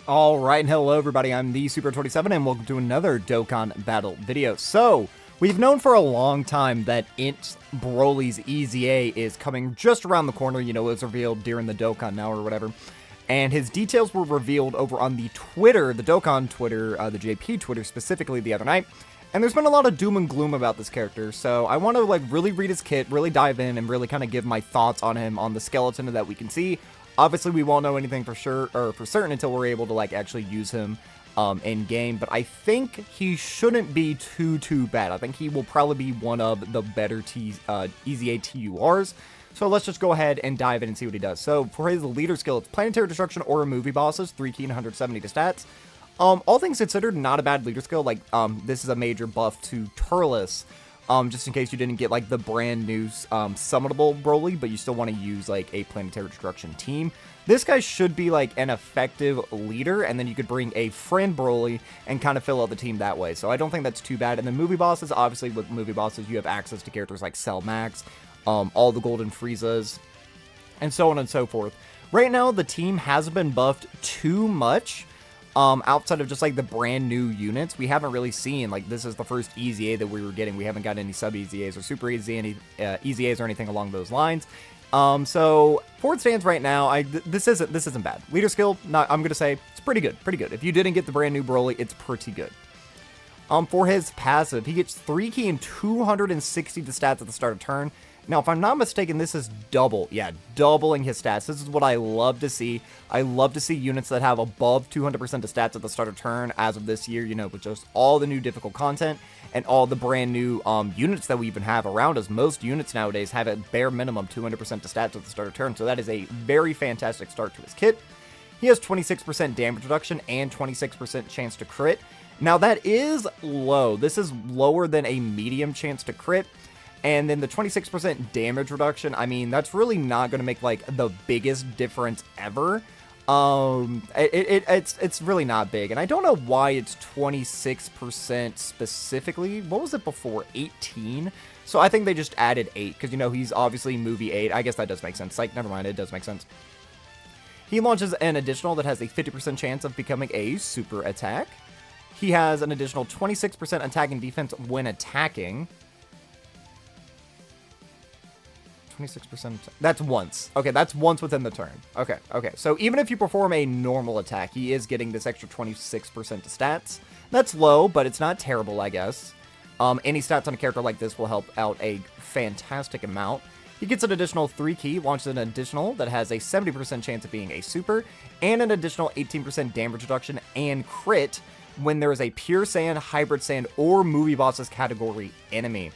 Alright, and hello everybody, I'm the Super27 and welcome to another Dokkan Battle video. So, we've known for a long time that INT BROLY's EZA is coming just around the corner. You know, it was revealed during the Dokkan Now or whatever. And his details were revealed over on the Twitter, the Dokkan Twitter, the JP Twitter specifically the other night. And there's been a lot of doom and gloom about this character, so I want to like really read his kit, really dive in, and really kind of give my thoughts on him on the skeleton that we can see. Obviously, we won't know anything for sure or for certain until we're able to like actually use him in game. But I think he shouldn't be too bad. I think he will probably be one of the better EZA TURs. So let's just go ahead and dive in and see what he does. So for his leader skill, it's Planetary Destruction or Movie Bosses, 3 key and 170 to stats. All things considered, not a bad leader skill. Like this is a major buff to Turles. Just in case you didn't get, like, the brand new, summonable Broly, but you still want to use, like, a Planetary Destruction team. This guy should be, like, an effective leader, and then you could bring a friend Broly and kind of fill out the team that way. So I don't think that's too bad. And then movie bosses, obviously, with movie bosses, you have access to characters like Cell Max, all the Golden Friezas, and so on and so forth. Right now, the team hasn't been buffed too much. Outside of just like the brand new units, we haven't really seen, like, this is the first EZA that we were getting. We haven't got any sub EZAs or super EZAs or anything along those lines. So for it stands right now, this isn't bad. Leader skill, I'm gonna say it's pretty good. If you didn't get the brand new Broly, it's pretty good. For his passive, he gets 3 key and 260 to stats at the start of turn. Now, if I'm not mistaken, this is doubling his stats. This is what I love to see. I love to see units that have above 200% of stats at the start of turn as of this year, you know, with just all the new difficult content and all the brand new units that we even have around us. Most units nowadays have at bare minimum 200% to stats at the start of turn, so that is a very fantastic start to his kit. He has 26% damage reduction and 26% chance to crit. Now, that is low. This is lower than a medium chance to crit. And then the 26% damage reduction, I mean, that's really not going to make, like, the biggest difference ever. It's really not big. And I don't know why it's 26% specifically. What was it before? 18? So I think they just added 8, because, you know, he's obviously movie 8. I guess that does make sense. Like, never mind, it does make sense. He launches an additional that has a 50% chance of becoming a super attack. He has an additional 26% attack and defense when attacking. 26%. That's once. Okay, that's once within the turn. Okay. So even if you perform a normal attack, he is getting this extra 26% to stats. That's low, but it's not terrible, I guess. Any stats on a character like this will help out a fantastic amount. He gets an additional 3 key, launches an additional that has a 70% chance of being a super, and an additional 18% damage reduction and crit when there is a Pure Saiyan, Hybrid Saiyan, or Movie Bosses category enemy.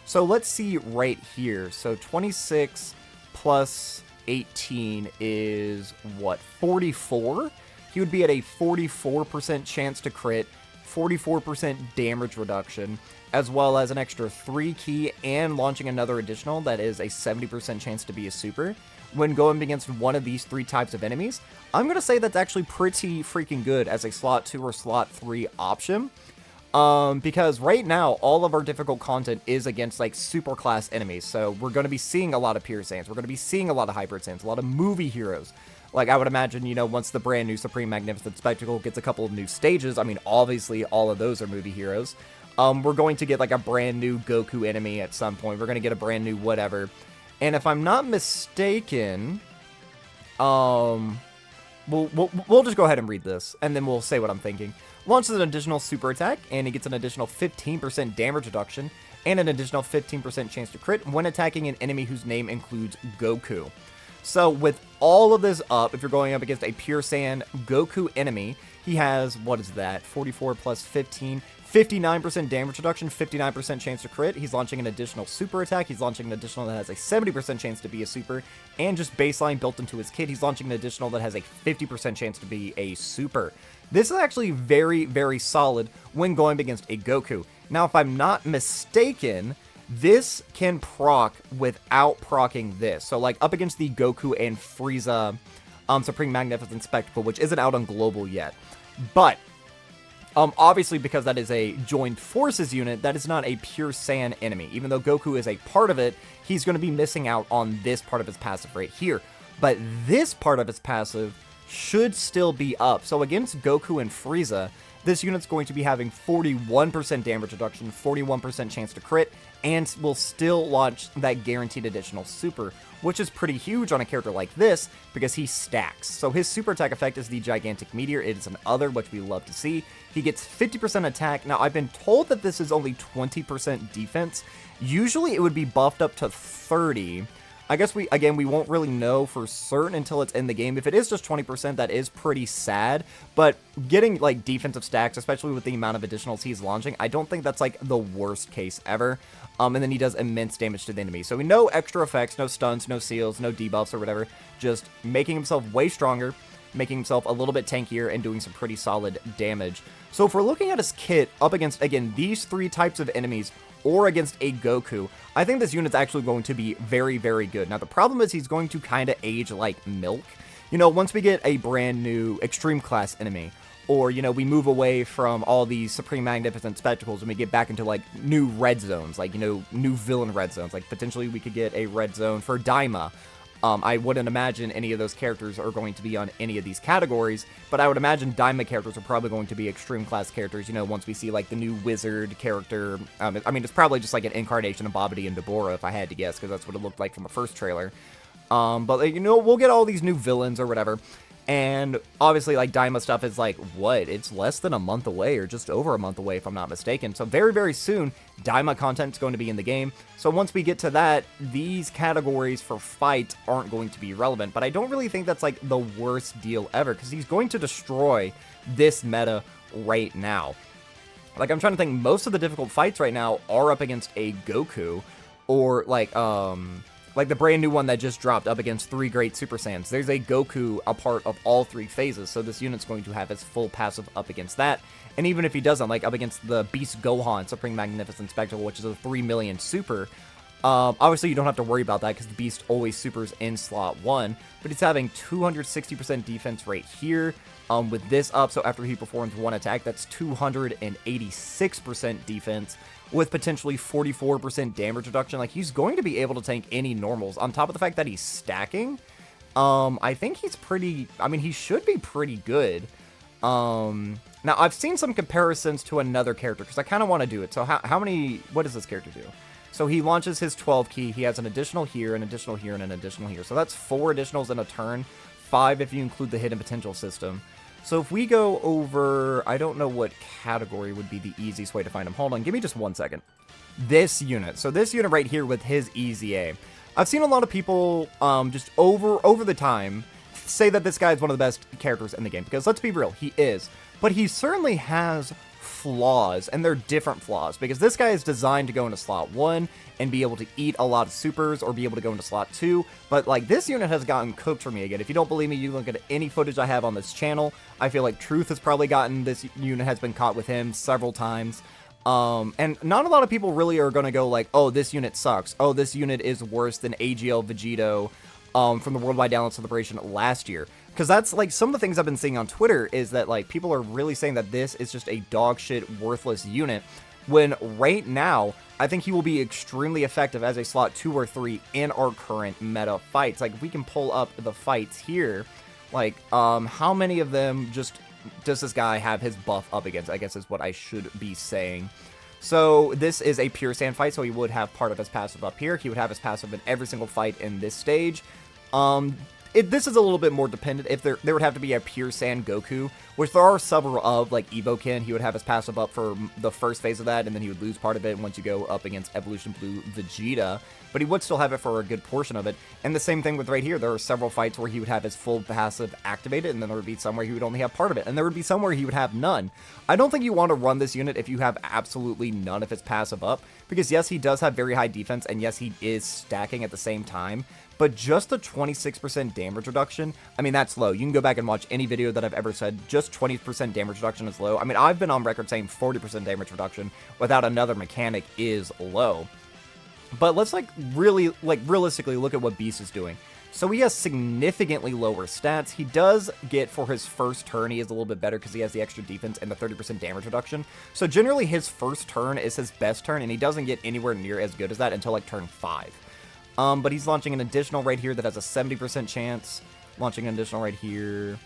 So let's see right here. So 26 plus 18 is what? 44? He would be at a 44% chance to crit, 44% damage reduction, as well as an extra 3 key and launching another additional that is a 70% chance to be a super. When going against one of these 3 types of enemies, I'm going to say that's actually pretty freaking good as a slot 2 or slot 3 option. Because right now, all of our difficult content is against, like, super class enemies, so we're going to be seeing a lot of Pure Saiyans, we're going to be seeing a lot of Hybrid Saiyans, a lot of movie heroes. Like, I would imagine, you know, once the brand new Supreme Magnificent Spectacle gets a couple of new stages, I mean, obviously, all of those are movie heroes. We're going to get, like, a brand new Goku enemy at some point, we're going to get a brand new whatever, and if I'm not mistaken, we'll just go ahead and read this, and then we'll say what I'm thinking. Launches an additional super attack, and he gets an additional 15% damage reduction, and an additional 15% chance to crit when attacking an enemy whose name includes Goku. So with all of this up, if you're going up against a Pure Saiyan Goku enemy, he has, what is that, 44 plus 15, 59% damage reduction, 59% chance to crit. He's launching an additional super attack. He's launching an additional that has a 70% chance to be a super. And just baseline built into his kit, he's launching an additional that has a 50% chance to be a super. This is actually very, very solid when going against a Goku. Now, if I'm not mistaken, this can proc without proccing this. So, like, up against the Goku and Frieza Supreme Magnificent Spectacle, which isn't out on Global yet. But obviously, because that is a joined forces unit, that is not a Pure Saiyan enemy. Even though Goku is a part of it, he's going to be missing out on this part of his passive right here. But this part of his passive should still be up. So against Goku and Frieza, this unit's going to be having 41% damage reduction, 41% chance to crit, and will still launch that guaranteed additional super, which is pretty huge on a character like this because he stacks. So his super attack effect is the Gigantic Meteor. It is an other, which we love to see. He gets 50% attack. Now, I've been told that this is only 20% defense. Usually it would be buffed up to 30. I guess we won't really know for certain until it's in the game. If it is just 20%, that is pretty sad, but getting, like, defensive stacks, especially with the amount of additionals he's launching, I don't think that's, like, the worst case ever. And then he does immense damage to the enemy. So no extra effects, no stuns, no seals, no debuffs or whatever, just making himself way stronger, making himself a little bit tankier, and doing some pretty solid damage. So if we're looking at his kit up against, again, these three types of enemies, or against a Goku, I think this unit's actually going to be very, very good. Now, the problem is he's going to kind of age like milk. You know, once we get a brand new Extreme Class enemy, or, you know, we move away from all these Supreme Magnificent Spectacles and we get back into, like, new red zones, like, you know, new villain red zones. Like, potentially we could get a red zone for Daima. I wouldn't imagine any of those characters are going to be on any of these categories, but I would imagine Daima characters are probably going to be Extreme Class characters, you know, once we see, like, the new Wizard character. I mean, it's probably just, like, an incarnation of Babidi and Deborah, if I had to guess, because that's what it looked like from the first trailer. But, like, you know, we'll get all these new villains or whatever. And obviously, like, Daima stuff is like, what? It's less than a month away, or just over a month away, if I'm not mistaken. So very, very soon, Daima content's going to be in the game. So once we get to that, these categories for fight aren't going to be relevant. But I don't really think that's, like, the worst deal ever, because he's going to destroy this meta right now. Like, I'm trying to think, most of the difficult fights right now are up against a Goku, or, like the brand new one that just dropped up against 3 Great Super Saiyans. There's a Goku a part of all 3 phases, so this unit's going to have its full passive up against that. And even if he doesn't, like up against the Beast Gohan Supreme Magnificent Spectacle, which is a 3 million super, obviously you don't have to worry about that because the Beast always supers in slot 1, but he's having 260% defense right here. With this up, so after he performs one attack, that's 286% defense, with potentially 44% damage reduction. Like, he's going to be able to tank any normals. On top of the fact that he's stacking, I think he's pretty, I mean, he should be pretty good. Now, I've seen some comparisons to another character, because I kind of want to do it. So how many, what does this character do? So he launches his 12 key, he has an additional here, an additional here, and an additional here. So that's 4 additionals in a turn, 5 if you include the hidden potential system. So if we go over, I don't know what category would be the easiest way to find him. Hold on, give me just 1 second. This unit. So this unit right here with his EZA. I've seen a lot of people just over the time say that this guy is one of the best characters in the game. Because let's be real, he is. But he certainly has flaws, and they're different flaws, because this guy is designed to go into slot 1 and be able to eat a lot of supers, or be able to go into slot 2, but like this unit has gotten cooked for me again. If you don't believe me, you look at any footage I have on this channel. I feel like Truth has probably gotten this unit, has been caught with him several times. And not a lot of people really are going to go like, oh, this unit sucks. Oh, this unit is worse than AGL Vegito from the Worldwide Download Celebration last year. Because that's, like, some of the things I've been seeing on Twitter is that, like, people are really saying that this is just a dog shit, worthless unit, when right now, I think he will be extremely effective as a slot 2 or 3 in our current meta fights. Like, if we can pull up the fights here, like, how many of them just does this guy have his buff up against, I guess is what I should be saying. So this is a pure sand fight, so he would have part of his passive up here. He would have his passive in every single fight in this stage. This is a little bit more dependent. If there would have to be a pure sand Goku, which there are several of, like Evoken. He would have his passive up for the first phase of that, and then he would lose part of it once you go up against Evolution Blue Vegeta. But he would still have it for a good portion of it. And the same thing with right here. There are several fights where he would have his full passive activated, and then there would be some where he would only have part of it, and there would be some where he would have none. I don't think you want to run this unit if you have absolutely none of his passive up, because yes, he does have very high defense, and yes, he is stacking at the same time, but just a 26% damage reduction, I mean, that's low. You can go back and watch any video that I've ever said, just 20% damage reduction is low. I mean, I've been on record saying 40% damage reduction without another mechanic is low. But let's, realistically look at what Beast is doing. So he has significantly lower stats. He does get, for his first turn, he is a little bit better because he has the extra defense and the 30% damage reduction. So generally, his first turn is his best turn, and he doesn't get anywhere near as good as that until, like, turn 5. But he's launching an additional right here that has a 70% chance. Launching an additional right here.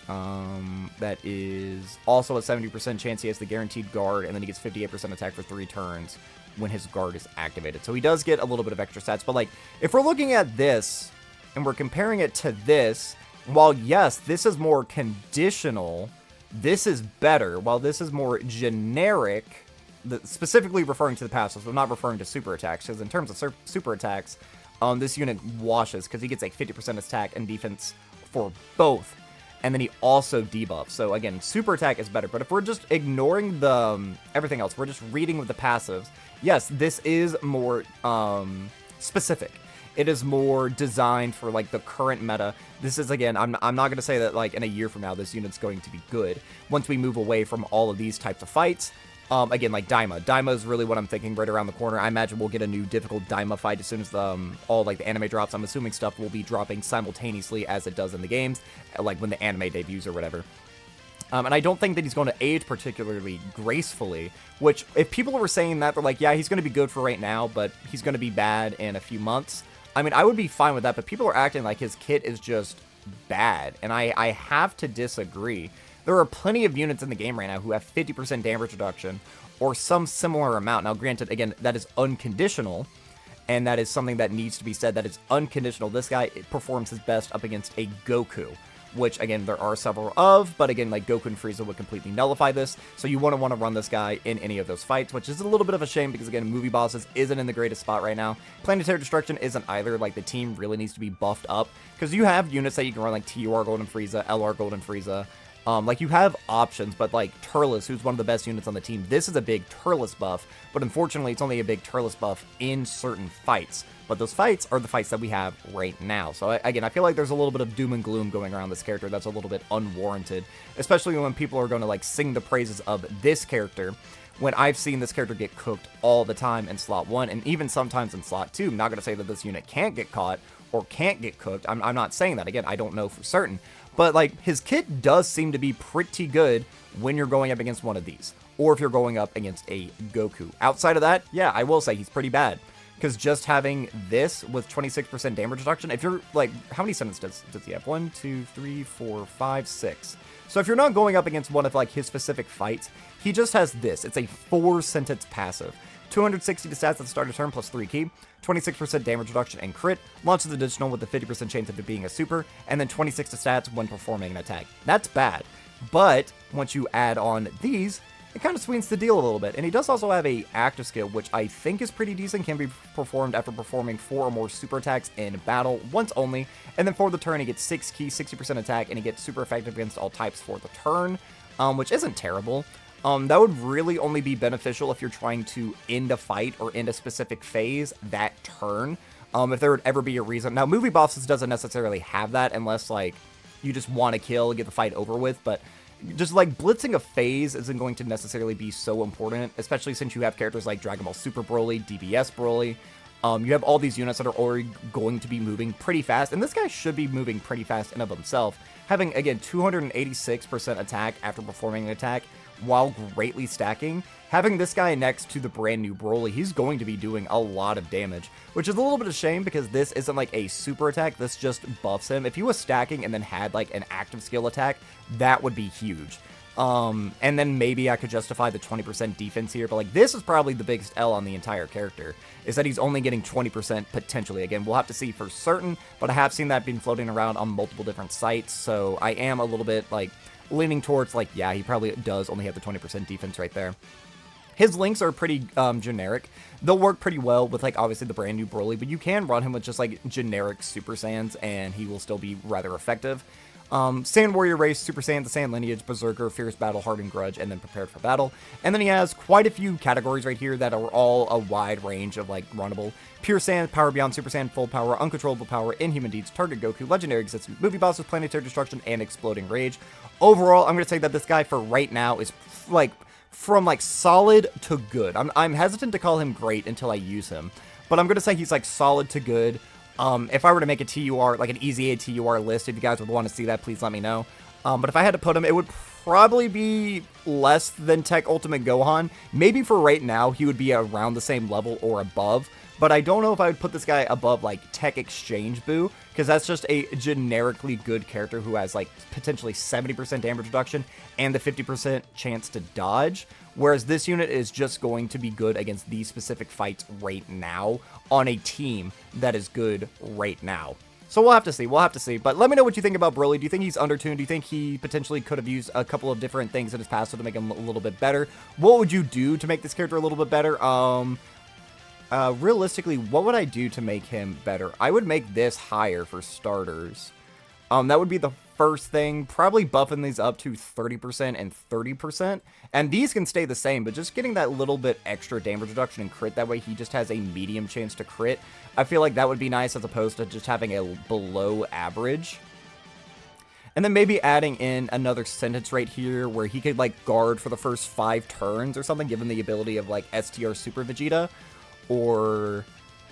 That is also a 70% chance he has the guaranteed guard, and then he gets 58% attack for 3 turns when his guard is activated. So he does get a little bit of extra stats, but like, if we're looking at this, and we're comparing it to this, while yes, this is more conditional, this is better, while this is more generic, specifically referring to the passives, but not referring to super attacks, because in terms of super attacks, this unit washes, because he gets like 50% attack and defense for both, and then he also debuffs. So again, super attack is better, but if we're just ignoring the everything else, we're just reading with the passives, yes, this is more specific. It is more designed for like the current meta. This is, again, I'm not going to say that like in a year from now this unit's going to be good. Once we move away from all of these types of fights, again, like Daima. Daima is really what I'm thinking right around the corner. I imagine we'll get a new difficult Daima fight as soon as the all like the anime drops. I'm assuming stuff will be dropping simultaneously as it does in the games, like when the anime debuts or whatever. And I don't think that he's going to age particularly gracefully, which if people were saying that, they're like, yeah, he's going to be good for right now, but he's going to be bad in a few months. I mean, I would be fine with that, but people are acting like his kit is just bad, and I have to disagree. There are plenty of units in the game right now who have 50% damage reduction, or some similar amount. Now, granted, again, that is unconditional, and that is something that needs to be said, that is unconditional. This guy performs his best up against a Goku, which, again, there are several of, but again, like, Goku and Frieza would completely nullify this, so you want to run this guy in any of those fights, which is a little bit of a shame, because, again, Movie Bosses isn't in the greatest spot right now. Planetary Destruction isn't either. Like, the team really needs to be buffed up, because you have units that you can run, like TUR Golden Frieza, LR Golden Frieza. Like, you have options, but, like, Turles, who's one of the best units on the team, this is a big Turles buff, but unfortunately, it's only a big Turles buff in certain fights. But those fights are the fights that we have right now. So, again, I feel like there's a little bit of doom and gloom going around this character that's a little bit unwarranted, especially when people are going to, like, sing the praises of this character, when I've seen this character get cooked all the time in slot 1, and even sometimes in slot 2. I'm not going to say that this unit can't get caught or can't get cooked. I'm not saying that. Again, I don't know for certain. But, like, his kit does seem to be pretty good when you're going up against one of these, or if you're going up against a Goku. Outside of that, yeah, I will say he's pretty bad. Because just having this with 26% damage reduction, if you're, like, how many sentences does he have? 1, 2, 3, 4, 5, 6. So if you're not going up against one of, like, his specific fights, he just has this. It's a 4-sentence passive. 260 to stats at the start of turn plus 3 key, 26% damage reduction and crit, launches additional with a 50% chance of it being a super, and then 26 to stats when performing an attack. That's bad. But once you add on these, it kind of sweetens the deal a little bit. And he does also have a active skill, which I think is pretty decent, can be performed after performing 4 or more super attacks in battle, once only. And then for the turn, he gets 6 key, 60% attack, and he gets super effective against all types for the turn, which isn't terrible. That would really only be beneficial if you're trying to end a fight or end a specific phase that turn. If there would ever be a reason. Now, Movie Bosses doesn't necessarily have that unless, like, you just want to kill, get the fight over with, but just, like, blitzing a phase isn't going to necessarily be so important, especially since you have characters like Dragon Ball Super Broly, DBS Broly. You have all these units that are already going to be moving pretty fast, and this guy should be moving pretty fast in of himself, having, again, 286% attack after performing an attack, while greatly stacking. Having this guy next to the brand new Broly, he's going to be doing a lot of damage, which is a little bit of a shame because this isn't like a super attack, this just buffs him. If he was stacking and then had like an active skill attack, that would be huge. And then maybe I could justify the 20% defense here, but like this is probably the biggest L on the entire character, is that he's only getting 20% potentially. Again, we'll have to see for certain, but I have seen that being floating around on multiple different sites, so I am a little bit like leaning towards, like, yeah, he probably does only have the 20% defense right there. His links are pretty generic. They'll work pretty well with, like, obviously the brand new Broly, but you can run him with just, like, generic Super Saiyans, and he will still be rather effective. Saiyan Warrior Race, Super Saiyan, the Saiyan Lineage, Berserker, Fierce Battle, Hardened Grudge, and then Prepared for Battle. And then he has quite a few categories right here that are all a wide range of, like, runnable. Pure Saiyan, Power Beyond Super Saiyan, Full Power, Uncontrollable Power, Inhuman Deeds, Target Goku, Legendary Existence, Movie Bosses, Planetary Destruction, and Exploding Rage. Overall, I'm going to say that this guy for right now is, like, from, like, solid to good. I'm hesitant to call him great until I use him, but I'm going to say he's, like, solid to good. If I were to make a TUR, like an EZA TUR list, if you guys would want to see that, please let me know. But if I had to put him, it would probably be less than Tech Ultimate Gohan. Maybe for right now, he would be around the same level or above. But I don't know if I would put this guy above, like, Tech Exchange Boo, because that's just a generically good character who has, like, potentially 70% damage reduction and the 50% chance to dodge, whereas this unit is just going to be good against these specific fights right now on a team that is good right now. So we'll have to see, but let me know what you think about Broly. Do you think he's undertuned? Do you think he potentially could have used a couple of different things in his passive to make him a little bit better? What would you do to make this character a little bit better? Realistically, what would I do to make him better? I would make this higher for starters. That would be the first thing. Probably buffing these up to 30% and 30%. And these can stay the same, but just getting that little bit extra damage reduction and crit, that way he just has a medium chance to crit. I feel like that would be nice as opposed to just having a below average. And then maybe adding in another sentence right here where he could, like, guard for the first 5 turns or something, give him the ability of, like, STR Super Vegeta. Or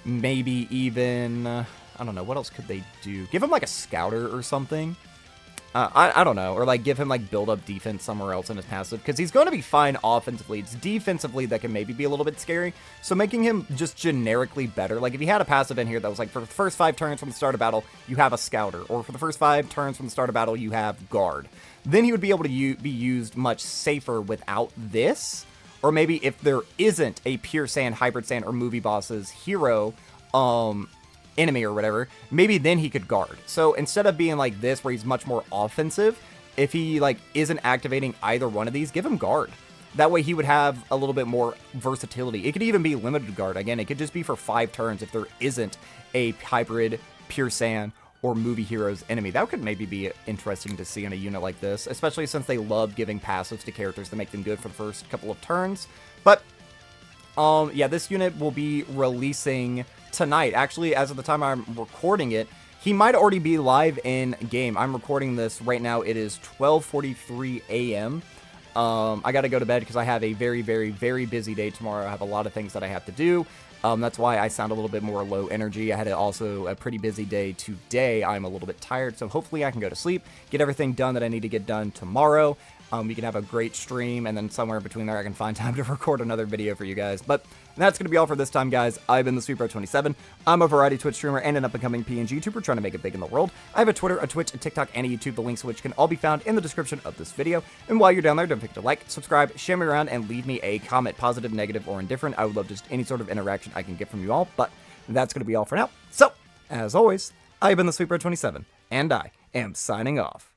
maybe even, I don't know, what else could they do? Give him, like, a scouter or something. I don't know. Or, like, give him, like, build-up defense somewhere else in his passive. Because he's going to be fine offensively. It's defensively that can maybe be a little bit scary. So making him just generically better. Like, if he had a passive in here that was, like, for the first 5 turns from the start of battle, you have a scouter. Or for the first 5 turns from the start of battle, you have guard. Then he would be able to be used much safer without this. Or maybe if there isn't a Pure Sand, Hybrid Sand, or Movie Boss's hero, enemy or whatever, maybe then he could guard. So instead of being like this, where he's much more offensive, if he, like, isn't activating either one of these, give him guard. That way he would have a little bit more versatility. It could even be limited guard. Again, it could just be for 5 turns if there isn't a Hybrid, Pure Sand, or Movie Heroes enemy. That could maybe be interesting to see in a unit like this, especially since they love giving passives to characters to make them good for the first couple of turns. But, yeah, this unit will be releasing tonight. Actually, as of the time I'm recording it, he might already be live in game. I'm recording this right now. It is 12:43 a.m. I gotta go to bed because I have a very, very, very busy day tomorrow. I have a lot of things that I have to do. That's why I sound a little bit more low energy. I had also a pretty busy day today. I'm a little bit tired, so hopefully I can go to sleep, get everything done that I need to get done tomorrow. We can have a great stream, and then somewhere in between there I can find time to record another video for you guys. But that's going to be all for this time, guys. I've been the SweetBro27. I'm a variety Twitch streamer and an up-and-coming PNG YouTuber trying to make it big in the world. I have a Twitter, a Twitch, a TikTok, and a YouTube, the links of which can all be found in the description of this video. And while you're down there, don't forget to like, subscribe, share me around, and leave me a comment, positive, negative, or indifferent. I would love just any sort of interaction I can get from you all. But that's going to be all for now. So, as always, I've been the SweetBro27, and I am signing off.